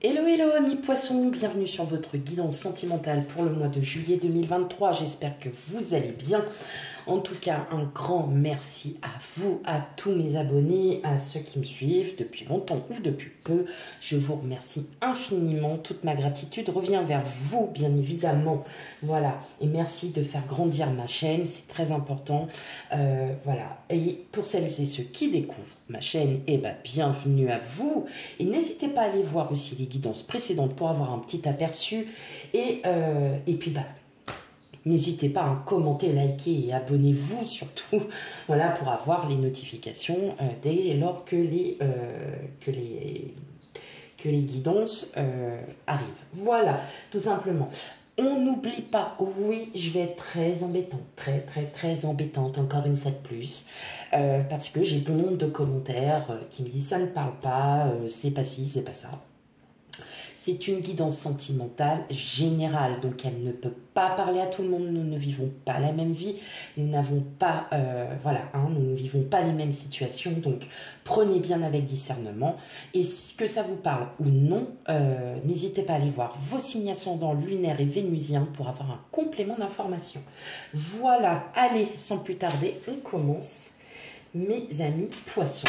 Hello, hello amis poissons, bienvenue sur votre guidance sentimentale pour le mois de juillet 2023. J'espère que vous allez bien. En tout cas, un grand merci à vous, à tous mes abonnés, à ceux qui me suivent depuis longtemps ou depuis peu. Je vous remercie infiniment. Toute ma gratitude revient vers vous, bien évidemment. Voilà, et merci de faire grandir ma chaîne, c'est très important. Voilà, et pour celles et ceux qui découvrent ma chaîne, bienvenue à vous. Et n'hésitez pas à aller voir aussi les guidances précédentes pour avoir un petit aperçu. Et puis, n'hésitez pas à commenter, liker et abonnez-vous surtout, voilà, pour avoir les notifications dès lors que les guidances arrivent. Voilà, tout simplement. On n'oublie pas, oui, je vais être très embêtante, très embêtante, encore une fois de plus, parce que j'ai bon nombre de commentaires qui me disent ça ne parle pas, c'est pas ci, c'est pas ça. C'est une guidance sentimentale générale, donc elle ne peut pas parler à tout le monde. Nous ne vivons pas la même vie, nous n'avons pas, nous ne vivons pas les mêmes situations. Donc prenez bien avec discernement. Et que ça vous parle ou non, n'hésitez pas à aller voir vos signes ascendants lunaires et vénusiens pour avoir un complément d'information. Voilà, allez, sans plus tarder, on commence, mes amis poissons,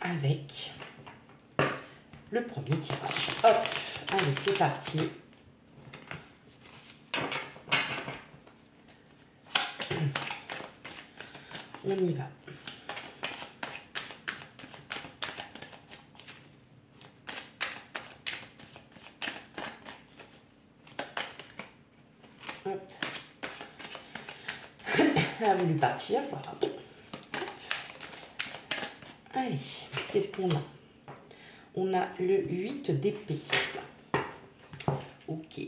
avec le premier tirage. Hop, allez, c'est parti. On y va. Hop. Elle a voulu partir, voilà. Allez, qu'est-ce qu'on a? On a le 8 d'épée. Ok.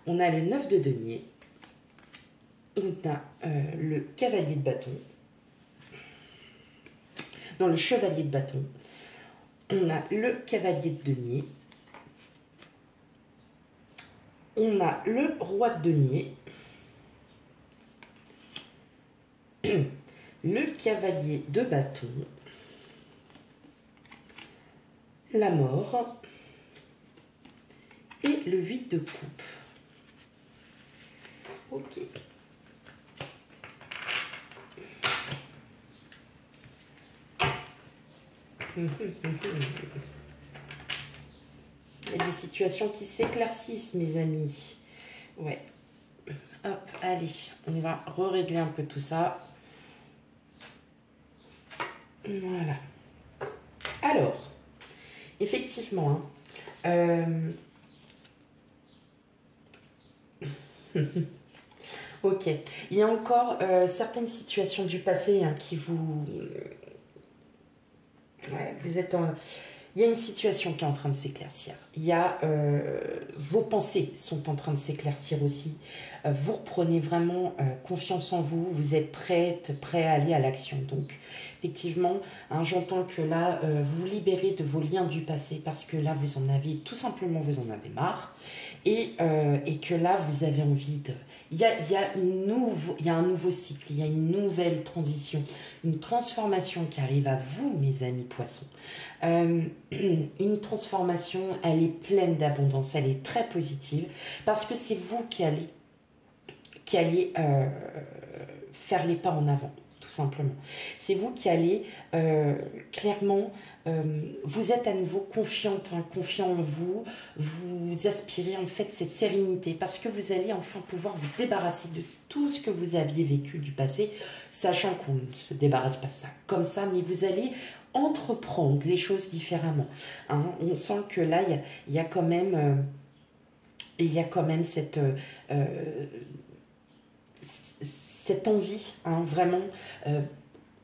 On a le 9 de denier. On a le cavalier de bâton. Non, le chevalier de bâton. On a le cavalier de denier. On a le roi de denier. Le cavalier de bâton, la mort et le 8 de coupe. Ok. Il y a des situations qui s'éclaircissent, mes amis. Ouais. Hop, allez, on va régler un peu tout ça. Voilà. Alors, effectivement, ok, il y a encore certaines situations du passé qui vous... Ouais, vous êtes en... Il y a une situation qui est en train de s'éclaircir. Il y a vos pensées sont en train de s'éclaircir aussi. Vous reprenez vraiment confiance en vous. Vous êtes prêt à aller à l'action. Donc, effectivement, j'entends que là, vous vous libérez de vos liens du passé parce que là, vous en avez tout simplement, vous en avez marre. Et que là, vous avez envie de... Il y a un nouveau cycle, il y a une nouvelle transition, une transformation qui arrive à vous, mes amis poissons. Une transformation, elle est pleine d'abondance, elle est très positive parce que c'est vous qui allez faire les pas en avant, tout simplement. C'est vous qui allez clairement, vous êtes à nouveau confiante, confiant en vous, vous aspirez en fait cette sérénité parce que vous allez enfin pouvoir vous débarrasser de tout ce que vous aviez vécu du passé, sachant qu'on ne se débarrasse pas ça comme ça, mais vous allez entreprendre les choses différemment. On sent que là, il y a quand même cette envie, vraiment.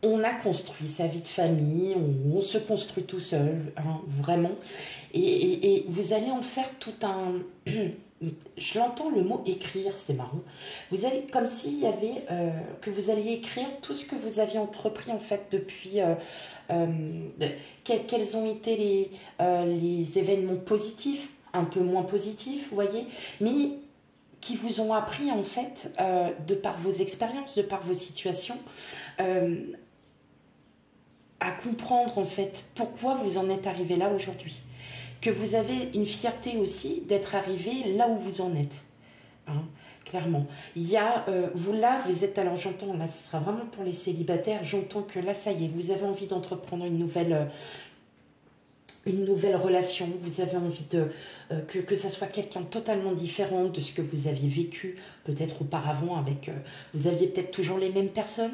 On a construit sa vie de famille, on se construit tout seul, vraiment. Et vous allez en faire tout un... Je l'entends le mot écrire, c'est marrant. Vous allez, comme s'il y avait... que vous alliez écrire tout ce que vous aviez entrepris, en fait, depuis... quels ont été les événements positifs, un peu moins positifs, vous voyez. Mais qui vous ont appris en fait, de par vos expériences, de par vos situations, à comprendre en fait pourquoi vous en êtes arrivé là aujourd'hui. Que vous avez une fierté aussi d'être arrivé là où vous en êtes. Hein, clairement. Il y a, vous là, vous êtes, alors j'entends, là ce sera vraiment pour les célibataires, j'entends que là ça y est, vous avez envie d'entreprendre une nouvelle relation, vous avez envie que ça soit quelqu'un totalement différent de ce que vous aviez vécu peut-être auparavant avec, vous aviez peut-être toujours les mêmes personnes,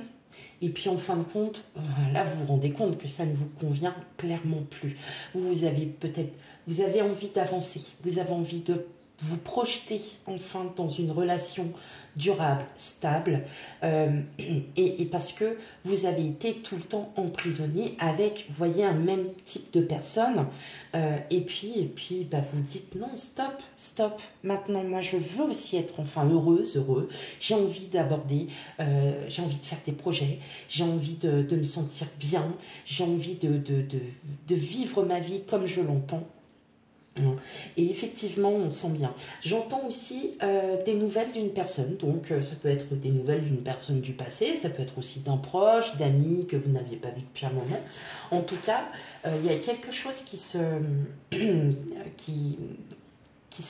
et puis en fin de compte, là vous vous rendez compte que ça ne vous convient clairement plus. Vous avez peut-être, vous avez envie d'avancer, vous avez envie de vous projeter enfin dans une relation durable, stable, et parce que vous avez été tout le temps emprisonné avec, vous voyez, un même type de personne, et puis bah, vous dites non, stop, stop, maintenant moi je veux aussi être enfin heureuse, heureux, j'ai envie d'aborder, j'ai envie de faire des projets, j'ai envie de me sentir bien, j'ai envie de vivre ma vie comme je l'entends. Et effectivement, on sent bien. J'entends aussi des nouvelles d'une personne. Donc, ça peut être des nouvelles d'une personne du passé, ça peut être aussi d'un proche, d'amis que vous n'aviez pas vu depuis un moment. En tout cas, il y a quelque chose qui se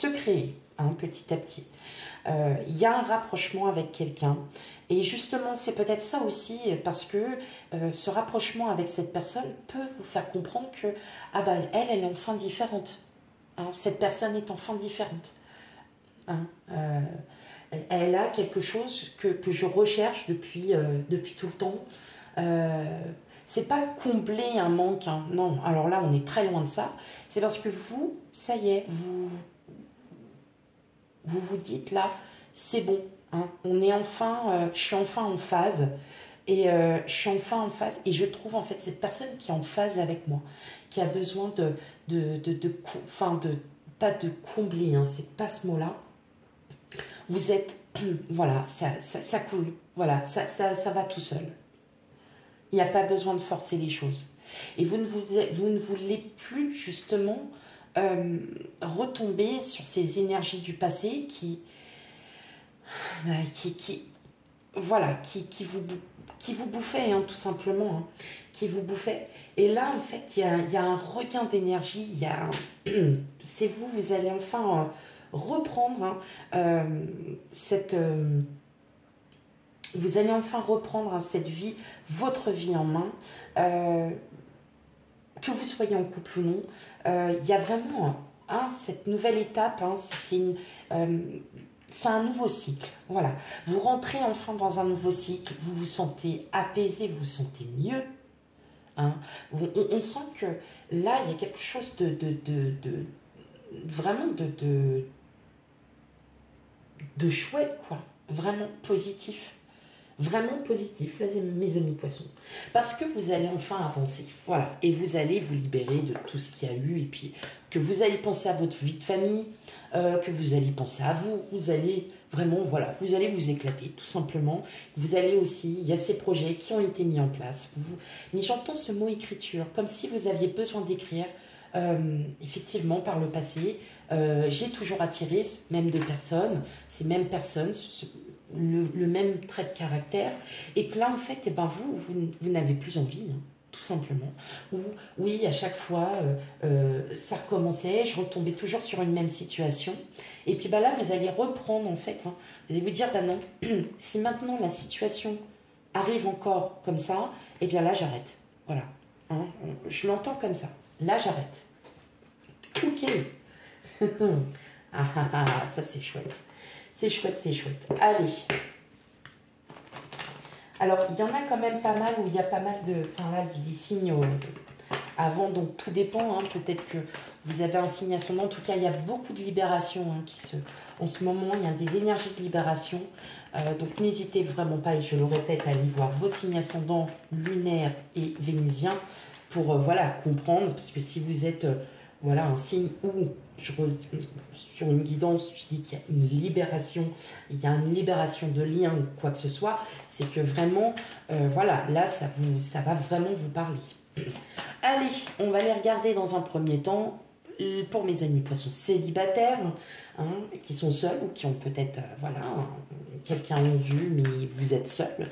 crée petit à petit. Il y a un rapprochement avec quelqu'un. Et justement, c'est peut-être ça aussi, parce que ce rapprochement avec cette personne peut vous faire comprendre que ah bah, elle est enfin différente. Hein, cette personne est enfin différente. Hein, elle a quelque chose que je recherche depuis tout le temps. C'est pas combler un manque, hein, non. Alors là, on est très loin de ça. C'est parce que vous, ça y est, vous dites là, c'est bon. Hein, on est enfin, je suis enfin en phase. Et je suis enfin en phase. Et je trouve en fait cette personne qui est en phase avec moi, qui a besoin pas de combler, hein, c'est pas ce mot-là. Vous êtes, voilà, ça coule, voilà, ça va tout seul. Il n'y a pas besoin de forcer les choses. Et vous ne voulez plus justement retomber sur ces énergies du passé voilà, qui vous bouffaient, hein, tout simplement, hein, qui vous bouffaient. Et là, en fait, il y a un regain d'énergie, c'est vous, vous allez enfin reprendre, hein, vous allez enfin reprendre, hein, cette vie, votre vie en main, que vous soyez en couple ou non. Il y a vraiment, hein, cette nouvelle étape, hein, c'est un nouveau cycle, voilà. Vous rentrez enfin dans un nouveau cycle, vous vous sentez apaisé, vous vous sentez mieux. Hein. On sent que là, il y a quelque chose vraiment de chouette, quoi. Vraiment positif. Vraiment positif, là, mes amis poissons. Parce que vous allez enfin avancer. Voilà. Et vous allez vous libérer de tout ce qu'il y a eu. Et puis, que vous allez penser à votre vie de famille, que vous allez penser à vous. Vous allez vraiment, voilà, vous allez vous éclater, tout simplement. Vous allez aussi, il y a ces projets qui ont été mis en place. Mais j'entends ce mot écriture, comme si vous aviez besoin d'écrire. Effectivement, par le passé, j'ai toujours attiré ce même de personnes, ces mêmes personnes, le même trait de caractère, et que là, en fait, eh ben, vous n'avez plus envie, hein, tout simplement. Ou, oui, à chaque fois, ça recommençait, je retombais toujours sur une même situation, et puis bah, là, vous allez reprendre, en fait, hein, vous allez vous dire, bah non, si maintenant la situation arrive encore comme ça, eh bien là, j'arrête. Voilà. Hein, je l'entends comme ça. Là, j'arrête. Ok. Ça, c'est chouette. C'est chouette, c'est chouette. Allez. Alors, il y en a quand même pas mal où il y a pas mal de... Enfin, là, les signes avant, donc tout dépend. Hein, peut-être que vous avez un signe ascendant. En tout cas, il y a beaucoup de libération, hein, en ce moment, il y a des énergies de libération. Donc, n'hésitez vraiment pas, et je le répète, à aller voir vos signes ascendants lunaires et vénusiens pour voilà, comprendre. Parce que si vous êtes... voilà un signe où, sur une guidance, je dis qu'il y a une libération, il y a une libération de liens ou quoi que ce soit, c'est que vraiment, voilà, là, ça va vraiment vous parler. Allez, on va les regarder dans un premier temps. pour mes amis poissons célibataires, hein, qui sont seuls ou qui ont peut-être voilà, quelqu'un en vue, mais vous êtes seul.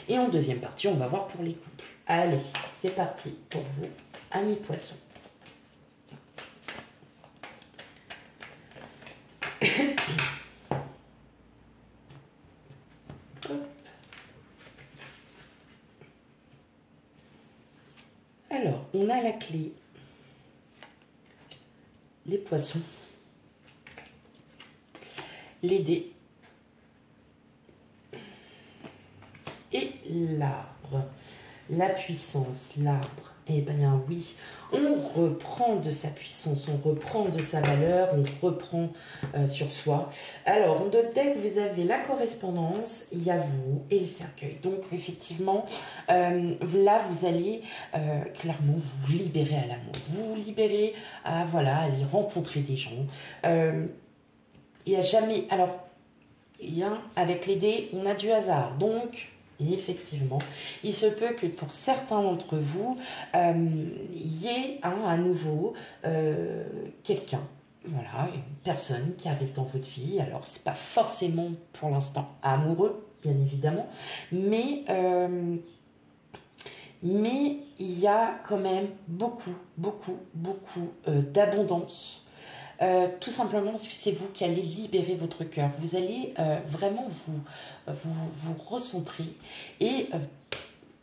Et en deuxième partie, on va voir pour les couples. Allez, c'est parti pour vous, amis poissons. Alors, on a la clé, les poissons, les dés et l'arbre. La puissance, l'arbre, eh bien oui, on reprend de sa puissance, on reprend de sa valeur, on reprend sur soi. Alors, en d'autres decks, vous avez la correspondance, il y a vous et le cercueil. Donc, effectivement, là, vous allez clairement vous libérer à l'amour. Vous vous libérez à, voilà, aller rencontrer des gens. Il n'y a jamais... Alors, avec les dés, on a du hasard. Donc... Et effectivement, il se peut que pour certains d'entre vous, il y ait à nouveau quelqu'un, voilà, une personne qui arrive dans votre vie. Alors, c'est pas forcément pour l'instant amoureux, bien évidemment, mais il y a quand même beaucoup d'abondance. Tout simplement parce que c'est vous qui allez libérer votre cœur. Vous allez vraiment vous recentrer et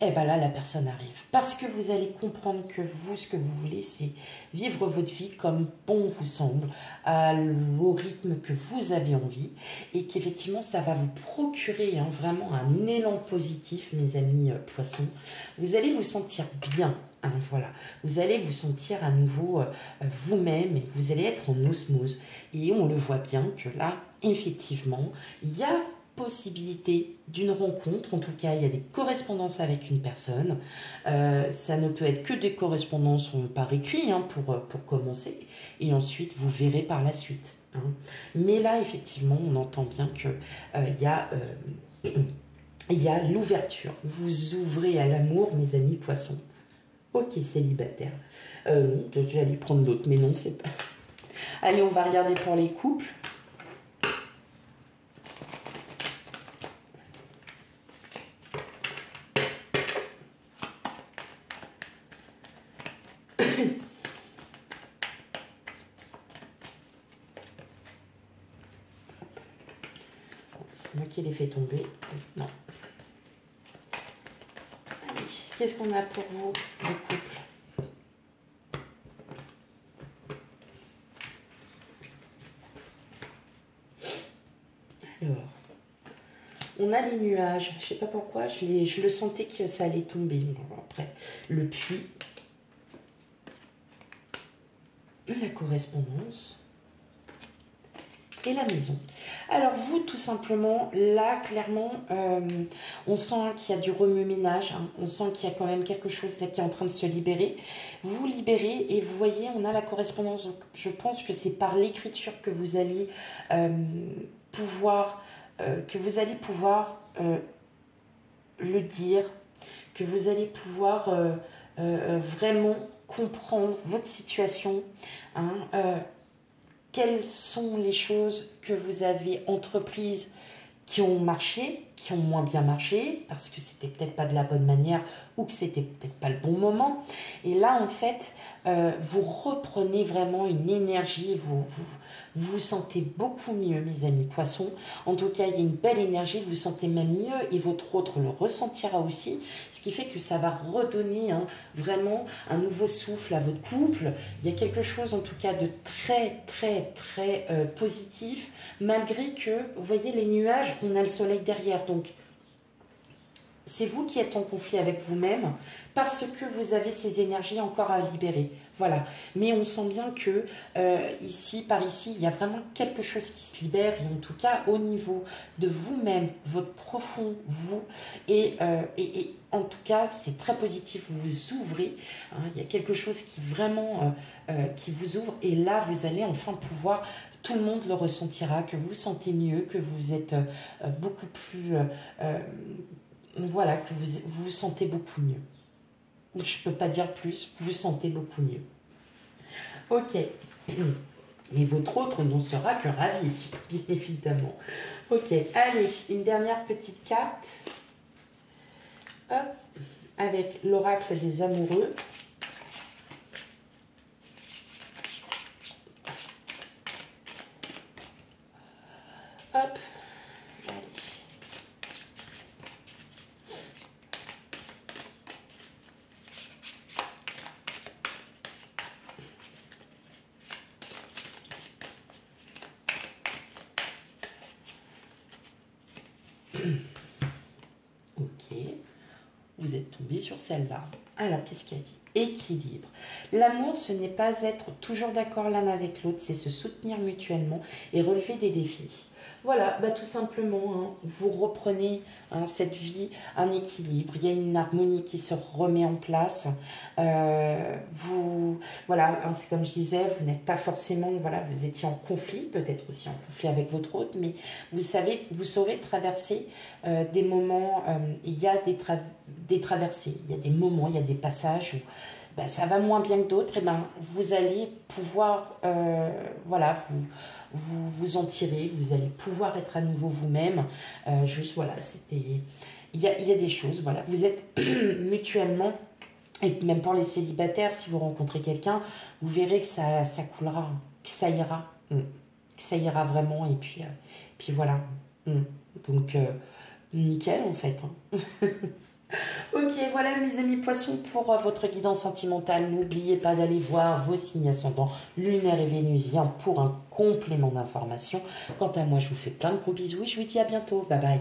ben là, la personne arrive. Parce que vous allez comprendre que vous, ce que vous voulez, c'est vivre votre vie comme bon vous semble, au rythme que vous avez envie et qu'effectivement, ça va vous procurer vraiment un élan positif, mes amis poissons. Vous allez vous sentir bien. Voilà, vous allez vous sentir à nouveau vous-même et vous allez être en osmose. Et on le voit bien que là, effectivement, il y a possibilité d'une rencontre. En tout cas, il y a des correspondances avec une personne. Ça ne peut être que des correspondances par écrit pour commencer. Et ensuite, vous verrez par la suite. Mais là, effectivement, on entend bien qu'il y a l'ouverture. Vous ouvrez à l'amour, mes amis poissons. Ok, célibataire. J'allais prendre l'autre, mais non, c'est pas... Allez, on va regarder pour les couples. C'est moi qui l'ai fait tomber. Non. Allez, qu'est-ce qu'on a pour vous, les couples? Alors, on a les nuages. Je ne sais pas pourquoi, je le sentais que ça allait tomber. Bon, après, le puits. La correspondance. Et la maison. Alors vous, tout simplement, là, clairement, on sent qu'il y a du remue-ménage. On sent qu'il y a quand même quelque chose là qui est en train de se libérer. Vous vous libérez et vous voyez, on a la correspondance. Donc, je pense que c'est par l'écriture que vous allez pouvoir le dire, que vous allez pouvoir vraiment comprendre votre situation. Quelles sont les choses que vous avez entreprises qui ont marché, qui ont moins bien marché, parce que c'était peut-être pas de la bonne manière ou que c'était peut-être pas le bon moment. Et là, en fait, vous reprenez vraiment une énergie, vous vous sentez beaucoup mieux, mes amis poissons. En tout cas, il y a une belle énergie, vous vous sentez même mieux et votre autre le ressentira aussi, ce qui fait que ça va redonner vraiment un nouveau souffle à votre couple. Il y a quelque chose, en tout cas, de très positif, malgré que, vous voyez, les nuages, on a le soleil derrière, donc c'est vous qui êtes en conflit avec vous-même parce que vous avez ces énergies encore à libérer. Voilà. Mais on sent bien que par ici, il y a vraiment quelque chose qui se libère. Et en tout cas, au niveau de vous-même, votre profond vous. Et en tout cas, c'est très positif. Vous vous ouvrez. Il y a quelque chose qui vraiment qui vous ouvre. Et là, vous allez enfin pouvoir... Tout le monde le ressentira, que vous vous sentez mieux, que vous êtes beaucoup plus... voilà, que vous vous sentez beaucoup mieux. Je ne peux pas dire plus, vous vous sentez beaucoup mieux. Ok. Mais votre autre n'en sera que ravi, bien évidemment. Ok, allez, une dernière petite carte. Hop, avec l'oracle des amoureux. Hop, allez. Ok, vous êtes tombé sur celle-là. Alors, qu'est-ce qu'il a dit? Équilibre. L'amour, ce n'est pas être toujours d'accord l'un avec l'autre, c'est se soutenir mutuellement et relever des défis. Voilà, bah, tout simplement, hein, vous reprenez cette vie, un équilibre, il y a une harmonie qui se remet en place. Voilà, hein, c'est comme je disais, vous n'êtes pas forcément, voilà, vous étiez en conflit, peut-être aussi en conflit avec votre autre, mais vous savez, vous saurez traverser des moments, il y a des traversées, il y a des moments, il y a des passages où ben, ça va moins bien que d'autres, et ben, vous allez pouvoir voilà, vous en tirer, vous allez pouvoir être à nouveau vous-même. Juste, voilà, il y a des choses, voilà, vous êtes mutuellement, et même pour les célibataires, si vous rencontrez quelqu'un, vous verrez que ça coulera, que ça ira, que ça ira vraiment, et puis voilà. Donc, nickel en fait. Ok, voilà mes amis poissons pour votre guidance sentimentale. N'oubliez pas d'aller voir vos signes ascendants lunaires et vénusiens pour un complément d'information. Quant à moi, je vous fais plein de gros bisous et je vous dis à bientôt. Bye bye.